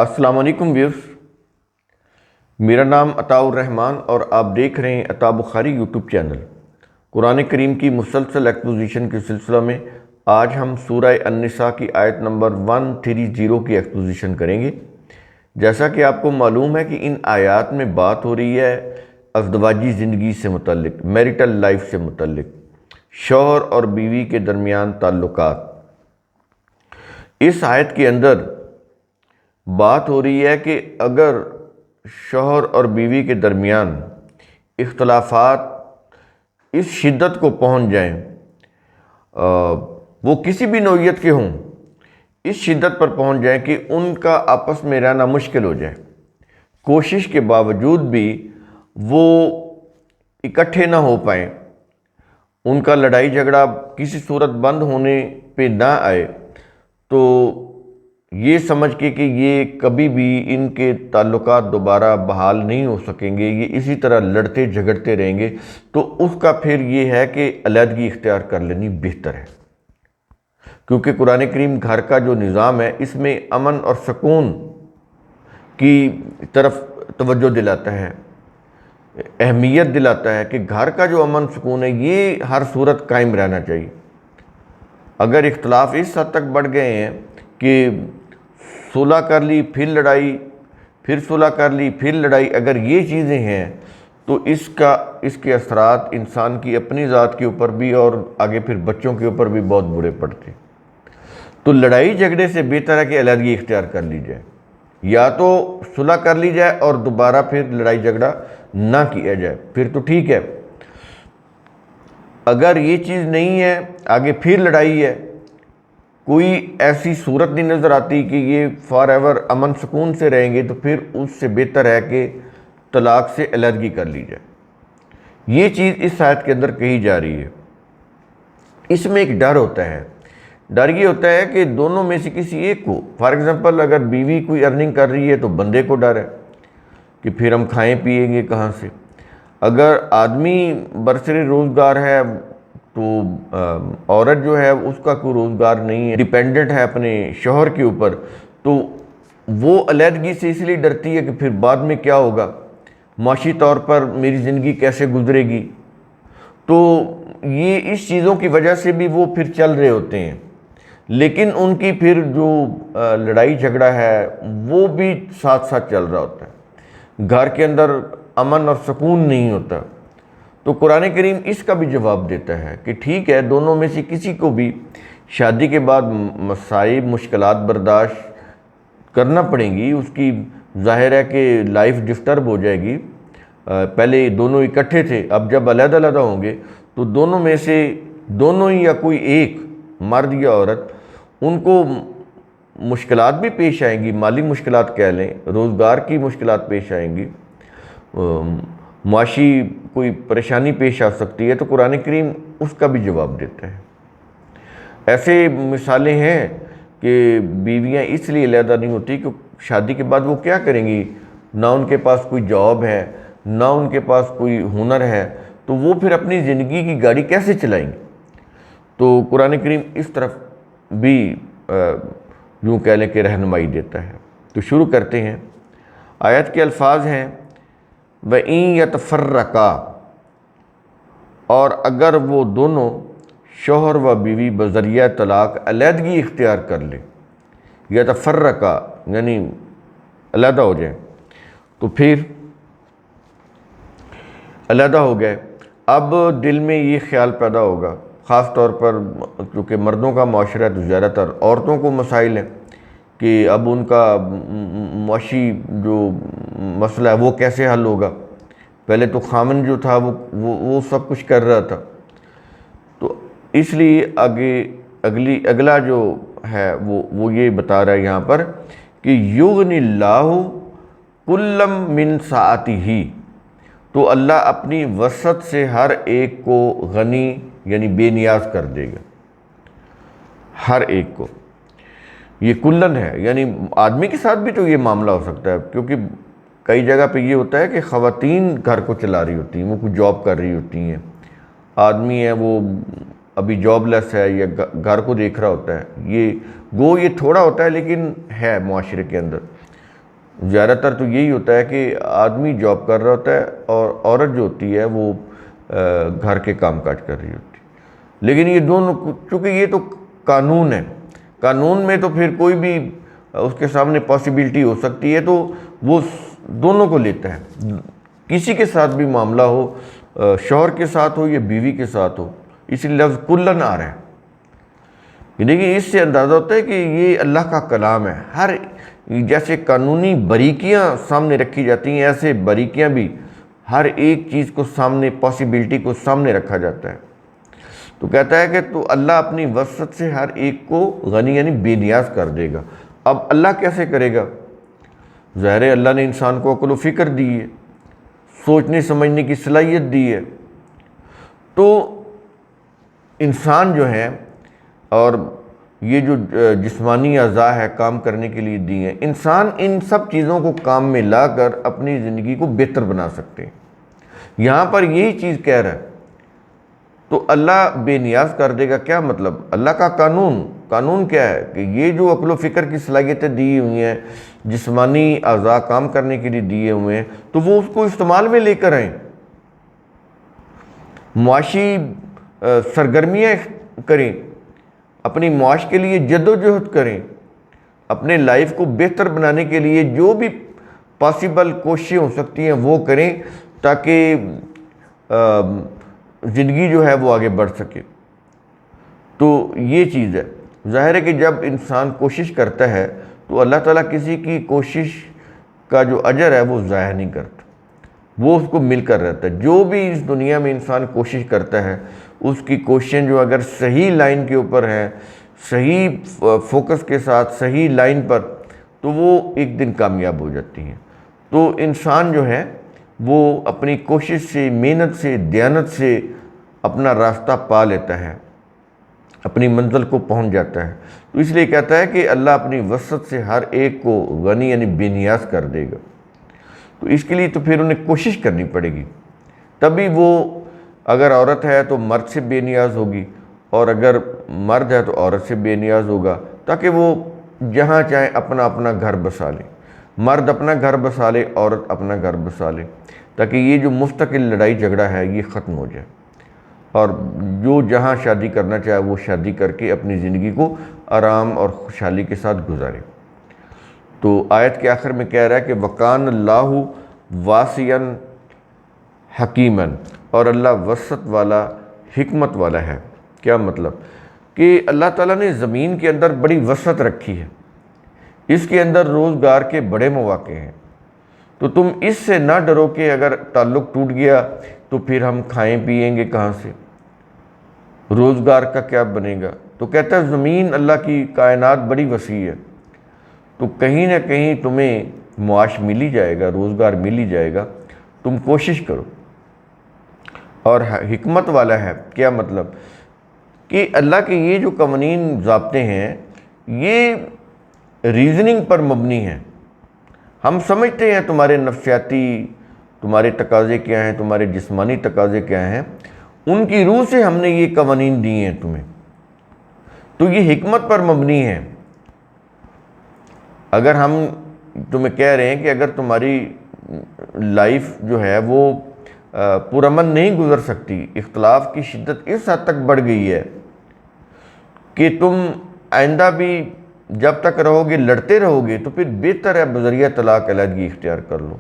السلام علیکم ویورز، میرا نام عطاء الرحمن اور آپ دیکھ رہے ہیں عطا بخاری یوٹیوب چینل۔ قرآن کریم کی مسلسل ایکسپوزیشن کے سلسلہ میں آج ہم سورہ النساء کی آیت نمبر 130 کی ایکسپوزیشن کریں گے۔ جیسا کہ آپ کو معلوم ہے کہ ان آیات میں بات ہو رہی ہے ازدواجی زندگی سے متعلق، میریٹل لائف سے متعلق، شوہر اور بیوی کے درمیان تعلقات۔ اس آیت کے اندر بات ہو رہی ہے کہ اگر شوہر اور بیوی کے درمیان اختلافات اس شدت کو پہنچ جائیں، وہ کسی بھی نوعیت کے ہوں، اس شدت پر پہنچ جائیں کہ ان کا آپس میں رہنا مشکل ہو جائے، کوشش کے باوجود بھی وہ اکٹھے نہ ہو پائیں، ان کا لڑائی جھگڑا کسی صورت بند ہونے پہ نہ آئے، تو یہ سمجھ کے کہ یہ کبھی بھی ان کے تعلقات دوبارہ بحال نہیں ہو سکیں گے، یہ اسی طرح لڑتے جھگڑتے رہیں گے، تو اس کا پھر یہ ہے کہ علیحدگی اختیار کر لینی بہتر ہے۔ کیونکہ قرآن کریم گھر کا جو نظام ہے اس میں امن اور سکون کی طرف توجہ دلاتا ہے، اہمیت دلاتا ہے کہ گھر کا جو امن سکون ہے یہ ہر صورت قائم رہنا چاہیے۔ اگر اختلاف اس حد تک بڑھ گئے ہیں کہ صلح کر لی پھر لڑائی، پھر صلح کر لی پھر لڑائی، اگر یہ چیزیں ہیں تو اس کے اثرات انسان کی اپنی ذات کے اوپر بھی اور آگے پھر بچوں کے اوپر بھی بہت برے پڑتے ہیں۔ تو لڑائی جھگڑے سے بہتر ہے کہ علیحدگی اختیار کر لی جائے، یا تو صلح کر لی جائے اور دوبارہ پھر لڑائی جھگڑا نہ کیا جائے، پھر تو ٹھیک ہے۔ اگر یہ چیز نہیں ہے، آگے پھر لڑائی ہے، کوئی ایسی صورت نہیں نظر آتی کہ یہ فار ایور امن سکون سے رہیں گے، تو پھر اس سے بہتر ہے کہ طلاق سے علیحدگی کر لی جائے۔ یہ چیز اس آیت کے اندر کہی جا رہی ہے۔ اس میں ایک ڈر ہوتا ہے، ڈر یہ ہوتا ہے کہ دونوں میں سے کسی ایک کو، فار ایگزامپل اگر بیوی کوئی ارننگ کر رہی ہے تو بندے کو ڈر ہے کہ پھر ہم کھائیں پیئیں گے کہاں سے۔ اگر آدمی برسر روزگار ہے تو عورت جو ہے اس کا کوئی روزگار نہیں ہے، ڈیپینڈنٹ ہے اپنے شوہر کے اوپر، تو وہ علیحدگی سے اس لیے ڈرتی ہے کہ پھر بعد میں کیا ہوگا، معاشی طور پر میری زندگی کیسے گزرے گی۔ تو یہ اس چیزوں کی وجہ سے بھی وہ پھر چل رہے ہوتے ہیں، لیکن ان کی پھر جو لڑائی جھگڑا ہے وہ بھی ساتھ ساتھ چل رہا ہوتا ہے، گھر کے اندر امن اور سکون نہیں ہوتا۔ تو قرآن کریم اس کا بھی جواب دیتا ہے کہ ٹھیک ہے، دونوں میں سے کسی کو بھی شادی کے بعد مصائب مشکلات برداشت کرنا پڑیں گی، اس کی ظاہر ہے کہ لائف ڈسٹرب ہو جائے گی۔ پہلے دونوں اکٹھے تھے، اب جب علیحدہ علیحدہ ہوں گے تو دونوں میں سے دونوں ہی یا کوئی ایک مرد یا عورت، ان کو مشکلات بھی پیش آئیں گی، مالی مشکلات کہہ لیں، روزگار کی مشکلات پیش آئیں گی، معاشی کوئی پریشانی پیش آ سکتی ہے، تو قرآن کریم اس کا بھی جواب دیتا ہے۔ ایسے مثالیں ہیں کہ بیویاں اس لیے علیحدہ نہیں ہوتی کہ شادی کے بعد وہ کیا کریں گی، نہ ان کے پاس کوئی جاب ہے، نہ ان کے پاس کوئی ہنر ہے، تو وہ پھر اپنی زندگی کی گاڑی کیسے چلائیں گی۔ تو قرآن کریم اس طرف بھی یوں کہہ لیں کہ رہنمائی دیتا ہے۔ تو شروع کرتے ہیں۔ آیت کے الفاظ ہیں وَإِن يَتَفَرَّقَا، اور اگر وہ دونوں شوہر و بیوی بذریعہ طلاق علیحدگی اختیار کر لیں، یتفرقا یعنی علیحدہ ہو جائیں، تو پھر علیحدہ ہو گئے، اب دل میں یہ خیال پیدا ہوگا، خاص طور پر کیونکہ مردوں کا معاشرہ تو زیادہ تر عورتوں کو مسائل ہیں کہ اب ان کا معاشی جو مسئلہ ہے وہ کیسے حل ہوگا۔ پہلے تو خامن جو تھا وہ سب کچھ کر رہا تھا، تو اس لیے اگلا جو ہے وہ یہ بتا رہا ہے یہاں پر کہ یغنی اللہ کلا من سعتہ، تو اللہ اپنی وسعت سے ہر ایک کو غنی یعنی بے نیاز کر دے گا، ہر ایک کو۔ یہ کلن ہے، یعنی آدمی کے ساتھ بھی تو یہ معاملہ ہو سکتا ہے، کیونکہ کئی جگہ پہ یہ ہوتا ہے کہ خواتین گھر کو چلا رہی ہوتی ہیں، وہ کچھ جاب کر رہی ہوتی ہیں، آدمی ہے وہ ابھی جاب لیس ہے یا گھر کو دیکھ رہا ہوتا ہے، یہ تھوڑا ہوتا ہے لیکن ہے معاشرے کے اندر۔ زیادہ تر تو یہی ہوتا ہے کہ آدمی جاب کر رہا ہوتا ہے اور عورت جو ہوتی ہے وہ گھر کے کام کاج کر رہی ہوتی ہے، لیکن یہ دونوں، چونکہ یہ تو قانون ہے، قانون میں تو پھر کوئی بھی اس کے سامنے پاسبلٹی ہو سکتی ہے، تو وہ دونوں کو لیتا ہے، کسی کے ساتھ بھی معاملہ ہو، شوہر کے ساتھ ہو یا بیوی کے ساتھ ہو، اس لیے لفظ کلن آ رہا ہے۔ دیکھیے اس سے اندازہ ہوتا ہے کہ یہ اللہ کا کلام ہے، ہر جیسے قانونی باریکیاں سامنے رکھی جاتی ہیں، ایسے باریکیاں بھی ہر ایک چیز کو سامنے، پاسبلٹی کو سامنے رکھا جاتا ہے۔ تو کہتا ہے کہ تو اللہ اپنی وسعت سے ہر ایک کو غنی یعنی بے نیاز کر دے گا۔ اب اللہ کیسے کرے گا؟ ظاہر ہے اللہ نے انسان کو عقل و فکر دی ہے، سوچنے سمجھنے کی صلاحیت دی ہے، تو انسان جو ہے اور یہ جو جسمانی اعضاء ہے کام کرنے کے لیے دی ہیں، انسان ان سب چیزوں کو کام میں لا کر اپنی زندگی کو بہتر بنا سکتے ہیں۔ یہاں پر یہی چیز کہہ رہا ہے، تو اللہ بے نیاز کر دے گا، کیا مطلب؟ اللہ کا قانون کیا ہے کہ یہ جو عقل و فکر کی صلاحیتیں دی ہوئی ہیں، جسمانی اعضاء کام کرنے کے لیے دیے ہوئے ہیں، تو وہ اس کو استعمال میں لے کر آئیں، معاشی سرگرمیاں کریں، اپنی معاش کے لیے جد و جہد کریں، اپنے لائف کو بہتر بنانے کے لیے جو بھی پاسبل کوششیں ہو سکتی ہیں وہ کریں، تاکہ زندگی جو ہے وہ آگے بڑھ سکے۔ تو یہ چیز ہے، ظاہر ہے کہ جب انسان کوشش کرتا ہے تو اللہ تعالیٰ کسی کی کوشش کا جو اجر ہے وہ ضائع نہیں کرتا، وہ اس کو مل کر رہتا ہے۔ جو بھی اس دنیا میں انسان کوشش کرتا ہے، اس کی کوششیں جو اگر صحیح لائن کے اوپر ہیں، صحیح فوکس کے ساتھ صحیح لائن پر، تو وہ ایک دن کامیاب ہو جاتی ہیں۔ تو انسان جو ہے وہ اپنی کوشش سے، محنت سے، دیانت سے اپنا راستہ پا لیتا ہے، اپنی منزل کو پہنچ جاتا ہے۔ تو اس لیے کہتا ہے کہ اللہ اپنی وسعت سے ہر ایک کو غنی یعنی بے نیاز کر دے گا۔ تو اس کے لیے تو پھر انہیں کوشش کرنی پڑے گی، تبھی وہ، اگر عورت ہے تو مرد سے بے نیاز ہوگی، اور اگر مرد ہے تو عورت سے بے نیاز ہوگا، تاکہ وہ جہاں چاہیں اپنا اپنا گھر بسا لے، مرد اپنا گھر بسا لے، عورت اپنا گھر بسا لے، تاکہ یہ جو مستقل لڑائی جھگڑا ہے یہ ختم ہو جائے، اور جو جہاں شادی کرنا چاہے وہ شادی کر کے اپنی زندگی کو آرام اور خوشحالی کے ساتھ گزارے۔ تو آیت کے آخر میں کہہ رہا ہے کہ وَقَانَ اللَّهُ وَاسِعًا حَكِيمًا، اور اللہ وسعت والا، حکمت والا ہے۔ کیا مطلب؟ کہ اللہ تعالیٰ نے زمین کے اندر بڑی وسعت رکھی ہے، اس کے اندر روزگار کے بڑے مواقع ہیں، تو تم اس سے نہ ڈرو کہ اگر تعلق ٹوٹ گیا تو پھر ہم کھائیں پیئیں گے کہاں سے، روزگار کا کیا بنے گا؟ تو کہتا ہے زمین، اللہ کی کائنات بڑی وسیع ہے، تو کہیں نہ کہیں تمہیں معاش مل ہی جائے گا، روزگار مل ہی جائے گا، تم کوشش کرو۔ اور حکمت والا ہے، کیا مطلب؟ کہ اللہ کے یہ جو قوانین ضابطے ہیں یہ ریزننگ پر مبنی ہیں۔ ہم سمجھتے ہیں تمہارے نفسیاتی، تمہارے تقاضے کیا ہیں، تمہارے جسمانی تقاضے کیا ہیں، ان کی روح سے ہم نے یہ قوانین دی ہیں تمہیں، تو یہ حکمت پر مبنی ہے۔ اگر ہم تمہیں کہہ رہے ہیں کہ اگر تمہاری لائف جو ہے وہ پرامن نہیں گزر سکتی، اختلاف کی شدت اس حد تک بڑھ گئی ہے کہ تم آئندہ بھی جب تک رہو گے لڑتے رہو گے، تو پھر بہتر ہے بذریعہ طلاق علیحدگی اختیار کر لو،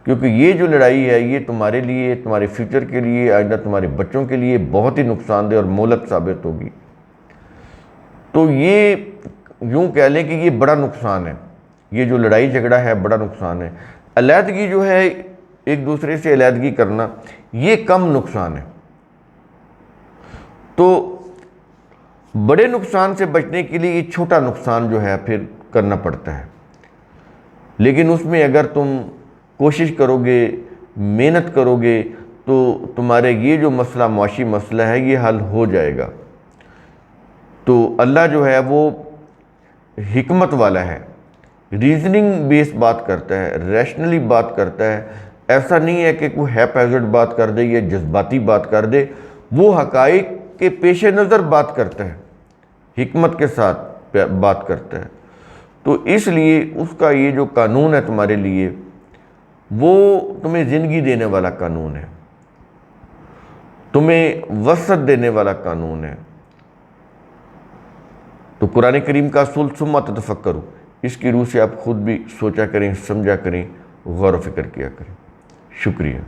کیونکہ یہ جو لڑائی ہے یہ تمہارے لیے، تمہارے فیوچر کے لیے، آئندہ تمہارے بچوں کے لیے بہت ہی نقصان دہ اور مہلک ثابت ہوگی۔ تو یہ یوں کہہ لیں کہ یہ بڑا نقصان ہے، یہ جو لڑائی جھگڑا ہے بڑا نقصان ہے۔ علیحدگی جو ہے، ایک دوسرے سے علیحدگی کرنا، یہ کم نقصان ہے۔ تو بڑے نقصان سے بچنے کے لیے یہ چھوٹا نقصان جو ہے پھر کرنا پڑتا ہے، لیکن اس میں اگر تم کوشش کرو گے، محنت کرو گے، تو تمہارے یہ جو مسئلہ، معاشی مسئلہ ہے، یہ حل ہو جائے گا۔ تو اللہ جو ہے وہ حکمت والا ہے، ریزننگ بیس بات کرتا ہے، ریشنلی بات کرتا ہے۔ ایسا نہیں ہے کہ کوئی ہیپ ہیزرڈ بات کر دے یا جذباتی بات کر دے، وہ حقائق کے پیش نظر بات کرتا ہے، حکمت کے ساتھ بات کرتا ہے۔ تو اس لیے اس کا یہ جو قانون ہے تمہارے لیے وہ تمہیں زندگی دینے والا قانون ہے، تمہیں وسعت دینے والا قانون ہے۔ تو قرآن کریم کا اصول ثم تتفکروا، اس کی روح سے آپ خود بھی سوچا کریں، سمجھا کریں، غور و فکر کیا کریں۔ شکریہ۔